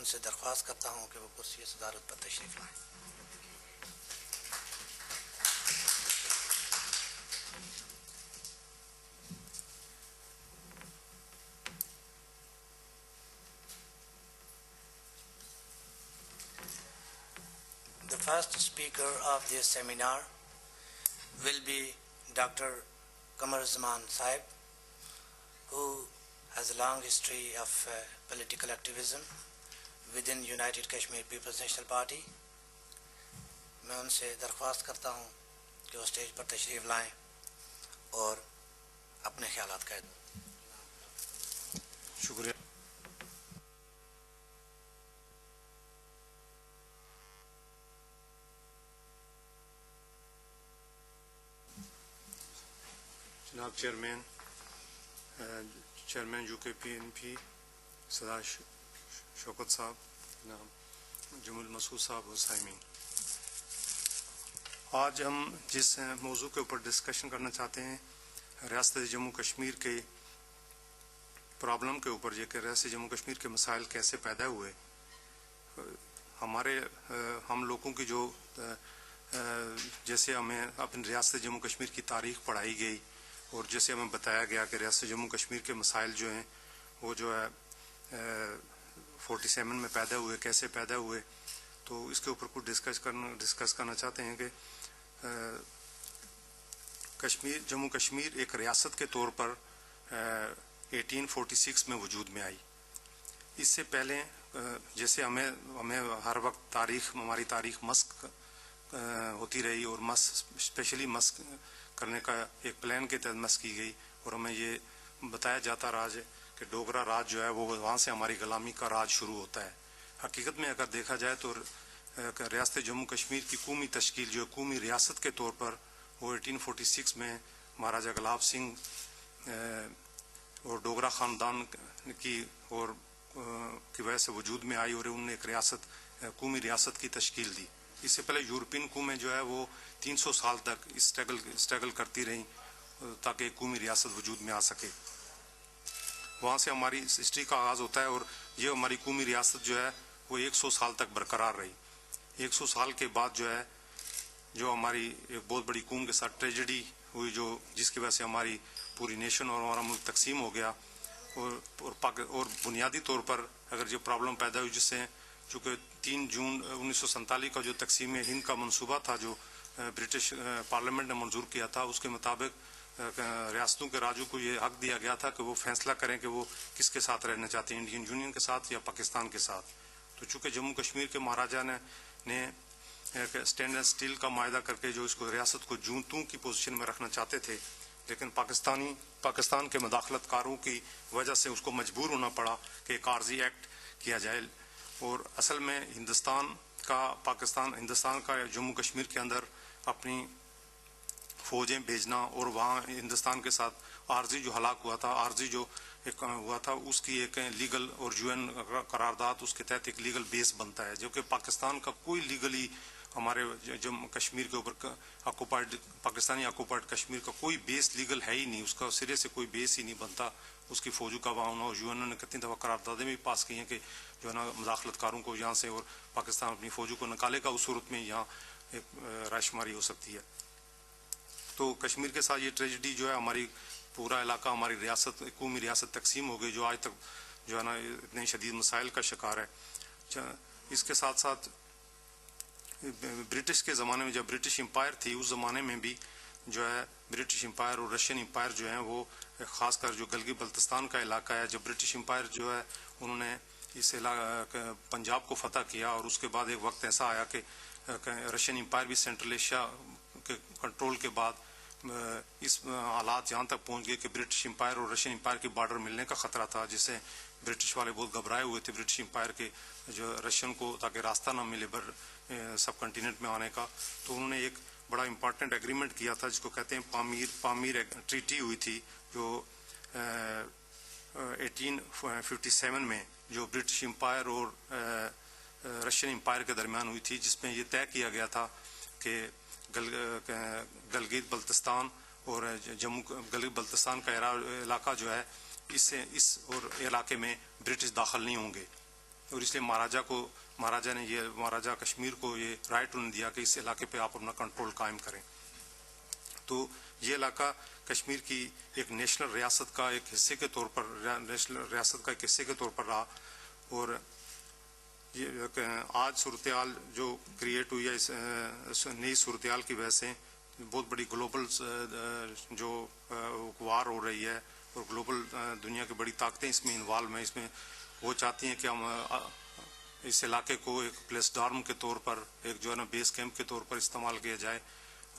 سے درخواست کرتا ہوں کہ وہ کرسی صدارت پر تشریف لائیں. The first speaker of this seminar will be Dr. Qamar Zaman Sahib, who has a long history of political activism within United Kashmir People's National Party. میں ان سے درخواست کرتا ہوں کہ وہ اسٹیج پر تشریف لائیں اور اپنے خیالات کہہ دیں. شکریہ. جناب چیئرمین یو کے پی این پی سردار شوکت صاحب، جناب جمیل مسعود صاحب اور سائمین، آج ہم جس موضوع کے اوپر ڈسکشن کرنا چاہتے ہیں ریاست جموں کشمیر کے پرابلم کے اوپر، یہ کہ ریاست جموں کشمیر کے مسائل کیسے پیدا ہوئے. ہم لوگوں کی جو جیسے ہمیں اپنی ریاست جموں کشمیر کی تاریخ پڑھائی گئی اور جیسے ہمیں بتایا گیا کہ ریاست جموں کشمیر کے مسائل جو ہیں وہ جو ہے 47 میں پیدا ہوئے، کیسے پیدا ہوئے، تو اس کے اوپر کچھ ڈسکس کرنا چاہتے ہیں کہ جموں کشمیر ایک ریاست کے طور پر 1846 میں وجود میں آئی. اس سے پہلے جیسے ہمیں ہر وقت ہماری تاریخ مسق ہوتی رہی اور اسپیشلی مسق کرنے کا ایک پلان کے تحت مسق کی گئی، اور ہمیں یہ بتایا جاتا رہا ہے کہ ڈوگرا راج جو ہے وہ وہاں سے ہماری غلامی کا راج شروع ہوتا ہے. حقیقت میں اگر دیکھا جائے تو ریاست جموں کشمیر کی قومی تشکیل جو قومی ریاست کے طور پر وہ 1846 میں مہاراجہ گلاب سنگھ اور ڈوگرا خاندان کی وجہ سے وجود میں آئی، اور انہوں نے ایک قومی ریاست کی تشکیل دی. اس سے پہلے یورپین قومیں جو ہے وہ 300 سال تک اسٹرگل کرتی رہیں تاکہ ایک قومی ریاست وجود میں آ سکے. وہاں سے ہماری ہسٹری کا آغاز ہوتا ہے، اور یہ ہماری قومی ریاست جو ہے وہ 100 سال تک برقرار رہی. 100 سال کے بعد جو ہماری ایک بہت بڑی قوم کے ساتھ ٹریجڈی ہوئی، جس کی وجہ سے ہماری پوری نیشن اور ہمارا ملک تقسیم ہو گیا. اور بنیادی طور پر اگر جو پرابلم پیدا ہوئی، جس سے چونکہ 3 جون 1947 کا جو تقسیم ہند کا منصوبہ تھا جو برٹش پارلیمنٹ نے منظور کیا تھا، اس کے مطابق ریاستوں کے راجوں کو یہ حق دیا گیا تھا کہ وہ فیصلہ کریں کہ وہ کس کے ساتھ رہنا چاہتے ہیں، انڈین یونین کے ساتھ یا پاکستان کے ساتھ. تو چونکہ جموں کشمیر کے مہاراجا نے اسٹینڈ اینڈ اسٹیل کا معاہدہ کر کے جو اس کو ریاست کو جوں توں کی پوزیشن میں رکھنا چاہتے تھے، لیکن پاکستان کے مداخلت کاروں کی وجہ سے اس کو مجبور ہونا پڑا کہ ایک عارضی ایکٹ کیا جائے. اور اصل میں ہندوستان کا جموں کشمیر کے اندر اپنی فوجیں بھیجنا اور وہاں ہندوستان کے ساتھ عارضی جو ہلاک ہوا تھا اس کی ایک لیگل اور UN قرارداد اس کے تحت ایک لیگل بیس بنتا ہے، جو کہ پاکستان کا کوئی لیگلی ہمارے جموں کشمیر کے اوپر پاکستانی آکوپائڈ کشمیر کا کوئی بیس لیگل ہے ہی نہیں، اس کا سرے سے کوئی بیس ہی نہیں بنتا اس کی فوجوں کا وہاں ہونا. اور UN نے کتنی دفعہ قراردادیں بھی پاس کی ہیں کہ جو ہے نا مداخلت کاروں کو یہاں سے اور پاکستان اپنی فوجوں کو نکالے گا، اس صورت میں یہاں ایک رائے شماری ہو سکتی ہے. تو کشمیر کے ساتھ یہ ٹریجڈی جو ہے ہماری پورا علاقہ ہماری ریاست قومی ریاست تقسیم ہو گئی، جو آج تک جو ہے نا اتنے شدید مسائل کا شکار ہے. اس کے ساتھ ساتھ برٹش کے زمانے میں جب برٹش امپائر تھی، اس زمانے میں بھی جو ہے برٹش امپائر اور رشین امپائر جو ہیں وہ خاص کر جو گلگت بلتستان کا علاقہ ہے، جب برٹش امپائر جو ہے انہوں نے اس پنجاب کو فتح کیا، اور اس کے بعد ایک وقت ایسا آیا کہ رشین امپائر بھی سینٹرل ایشیا کے کنٹرول کے بعد اس حالات جہاں تک پہنچ گئے کہ برٹش امپائر اور رشین امپائر کی بارڈر ملنے کا خطرہ تھا، جس سے برٹش والے بہت گھبرائے ہوئے تھے برٹش امپائر کے جو رشین کو، تاکہ راستہ نہ ملے سب کنٹیننٹ میں آنے کا. تو انہوں نے ایک بڑا امپارٹنٹ ایگریمنٹ کیا تھا جس کو کہتے ہیں پامیر ٹریٹی ہوئی تھی، جو 1857 میں جو برٹش امپائر اور رشین امپائر کے درمیان ہوئی تھی، جس میں یہ طے کیا گیا تھا کہ گلگت بلتستان اور گلگت بلتستان کا علاقہ جو ہے اس اور علاقے میں برٹش داخل نہیں ہوں گے. اور اس لیے مہاراجا کشمیر کو یہ رائٹ انہوں نے دیا کہ اس علاقے پہ آپ اپنا کنٹرول قائم کریں. تو یہ علاقہ کشمیر کی ایک نیشنل ریاست کا ایک حصے کے طور پر رہا. اور یہ آج صورتحال جو کریٹ ہوئی ہے اس نئی صورتحال کی وجہ سے بہت بڑی گلوبل جو وار ہو رہی ہے اور گلوبل دنیا کی بڑی طاقتیں اس میں انوالو ہیں. اس میں وہ چاہتی ہیں کہ ہم اس علاقے کو ایک پلیس ڈارم کے طور پر ایک جو ہے نا بیس کیمپ کے طور پر استعمال کیا جائے.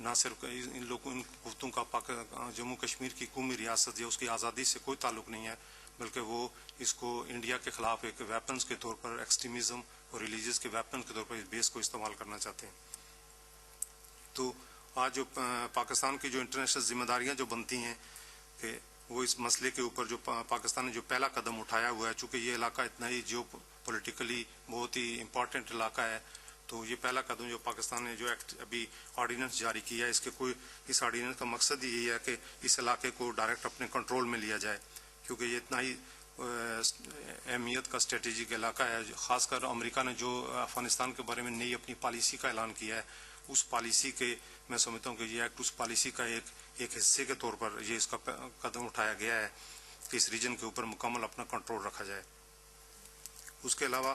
نہ صرف ان قوتوں کا جموں کشمیر کی قومی ریاست یا اس کی آزادی سے کوئی تعلق نہیں ہے, بلکہ وہ اس کو انڈیا کے خلاف ایک ویپنز کے طور پر ایکسٹریمزم اور ریلیجیس کے ویپن کے طور پر اس بیس کو استعمال کرنا چاہتے ہیں. تو آج جو پاکستان کی جو انٹرنیشنل ذمہ داریاں جو بنتی ہیں کہ وہ اس مسئلے کے اوپر جو پاکستان نے جو پہلا قدم اٹھایا ہوا ہے, چونکہ یہ علاقہ اتنا ہی جیو پولیٹیکلی بہت ہی امپورٹنٹ علاقہ ہے, تو یہ پہلا قدم جو پاکستان نے جو ابھی آرڈیننس جاری کیا ہے, اس آرڈیننس کا مقصد یہی ہے کہ اس علاقے کو ڈائریکٹ اپنے کنٹرول میں لیا جائے, کیونکہ یہ اتنا ہی اہمیت کا اسٹریٹجک علاقہ ہے. خاص کر امریکہ نے جو افغانستان کے بارے میں نئی اپنی پالیسی کا اعلان کیا ہے, اس پالیسی کے میں سمجھتا ہوں کہ یہ ایکٹ اس پالیسی کا ایک حصے کے طور پر یہ اس کا قدم اٹھایا گیا ہے کہ اس ریجن کے اوپر مکمل اپنا کنٹرول رکھا جائے. اس کے علاوہ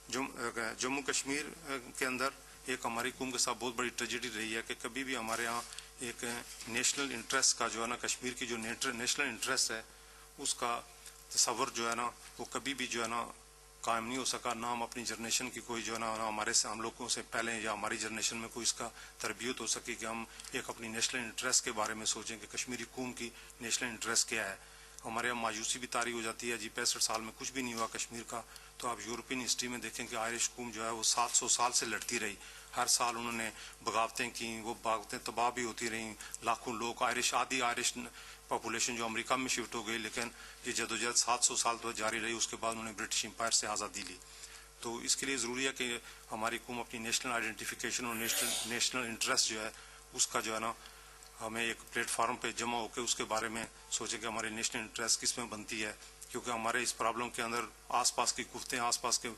جموں کشمیر کے اندر ایک ہماری قوم کے ساتھ بہت بڑی ٹریجڈی رہی ہے کہ کبھی بھی ہمارے یہاں ایک نیشنل انٹرسٹ کا جو ہے نا کشمیر کی جو نیشنل انٹرسٹ ہے اس کا تصور جو ہے نا وہ کبھی بھی جو ہے نا قائم نہیں ہو سکا. نہ ہم اپنی جنریشن کی کوئی جو ہے نا ہم لوگوں سے پہلے یا ہماری جنریشن میں کوئی اس کا تربیت ہو سکی کہ ہم ایک اپنی نیشنل انٹرسٹ کے بارے میں سوچیں کہ کشمیری قوم کی نیشنل انٹرسٹ کیا ہے. ہمارے یہاں مایوسی بھی طاری ہو جاتی ہے, 65 سال میں کچھ بھی نہیں ہوا کشمیر کا. تو آپ یورپین ہسٹری میں دیکھیں کہ آئرش قوم جو ہے وہ 700 سال سے لڑتی رہی, ہر سال انہوں نے بغاوتیں کی, وہ بغاوتیں تباہ بھی ہوتی رہیں, لاکھوں لوگ آدھی آئرش پاپولیشن جو امریکہ میں شفٹ ہو گئی, لیکن یہ جدوجہد 700 سال تو جاری رہی. اس کے بعد انہوں نے برٹش امپائر سے آزادی لی. تو اس کے لیے ضروری ہے کہ ہماری قوم اپنی نیشنل آئیڈینٹیفیکیشن اور نیشنل انٹرسٹ جو ہے اس کا جو ہے نا ہمیں ایک پلیٹ فارم پہ جمع ہو کے اس کے بارے میں سوچیں کہ ہماری نیشنل انٹرسٹ کس میں بنتی ہے, کیونکہ ہمارے اس پرابلم کے اندر آس پاس کی قوتیں, آس پاس کے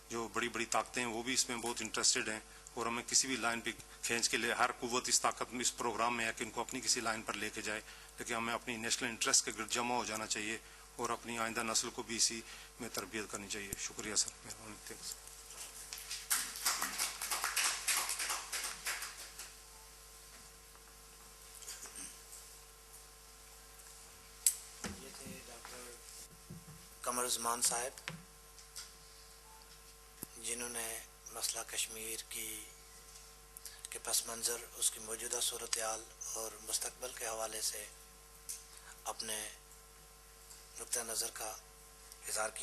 جو بڑی بڑی طاقتیں ہیں وہ بھی اس میں بہت انٹرسٹڈ ہیں, اور ہمیں کسی بھی لائن پہ کھینچ کے لے ہر قوت اس طاقت میں اس پروگرام میں ہے کہ ان کو اپنی کسی لائن پر لے کے جائے, لیکن ہمیں اپنی نیشنل انٹرسٹ کے گرد جمع ہو جانا چاہیے اور اپنی آئندہ نسل کو بھی اسی میں تربیت کرنی چاہیے. شکریہ سر, مہربانی. تھینکس. قمر زمان صاحب جنہوں نے مسئلہ کشمیر کے پس منظر, اس کی موجودہ صورتحال اور مستقبل کے حوالے سے اپنے نقطہ نظر کا اظہار کیا.